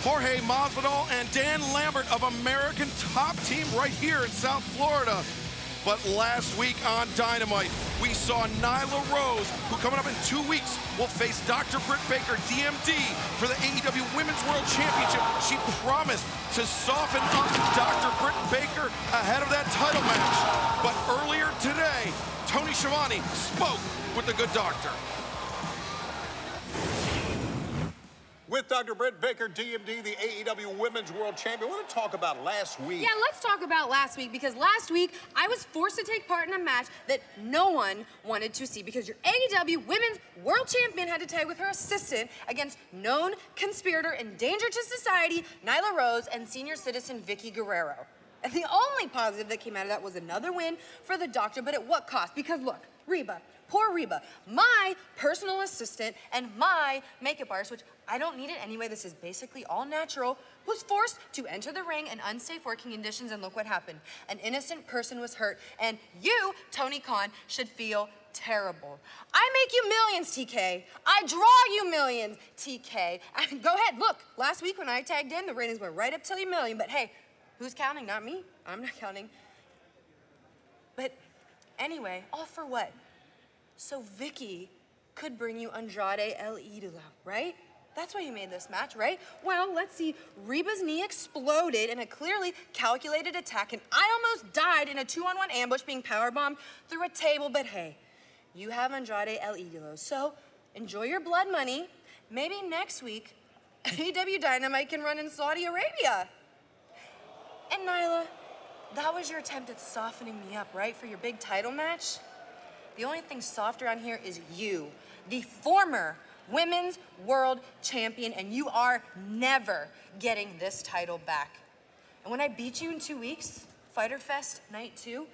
Jorge Masvidal and Dan Lambert of American Top Team right here in South Florida. But last week on Dynamite, we saw Nyla Rose, who coming up in 2 weeks will face Dr. Britt Baker, DMD, for the AEW Women's World Championship. She promised to soften up Dr. Britt Baker ahead of that title match. But earlier today, Tony Schiavone spoke with the good doctor. With Dr. Britt Baker, DMD, the AEW Women's World Champion. I want to talk about last week. Yeah, let's talk about last week, because last week I was forced to take part in a match that no one wanted to see, because your AEW Women's World Champion had to tag with her assistant against known conspirator and danger to society, Nyla Rose, and senior citizen Vicky Guerrero. And the only positive that came out of that was another win for the doctor, but at what cost? Because look, Reba, poor Reba, my personal assistant and my makeup artist, which I don't need it anyway, this is basically all natural, was forced to enter the ring in unsafe working conditions, and look what happened. An innocent person was hurt, and you, Tony Khan, should feel terrible. I make you millions, TK. I draw you millions, TK. Go ahead, look, last week when I tagged in, the ratings went right up to a million, but hey, who's counting? Not me. I'm not counting. But anyway, all for what? So Vicky could bring you Andrade El Idolo, right? That's why you made this match, right? Well, let's see. Reba's knee exploded in a clearly calculated attack, and I almost died in a 2-on-1 ambush being powerbombed through a table, but hey, you have Andrade El Idolo, so enjoy your blood money. Maybe next week, AEW Dynamite can run in Saudi Arabia. And Nyla, that was your attempt at softening me up, right, for your big title match? The only thing soft around here is you, the former Women's World Champion, and you are never getting this title back. And when I beat you in 2 weeks, Fyter Fest Night 2,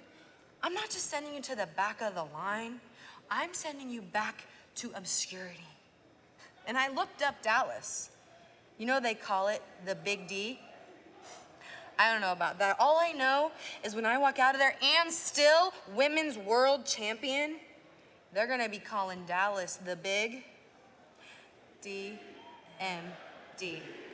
I'm not just sending you to the back of the line, I'm sending you back to obscurity. And I looked up Dallas. You know they call it the Big D? I don't know about that. All I know is when I walk out of there and still Women's World Champion, they're gonna be calling Dallas the Big DMD.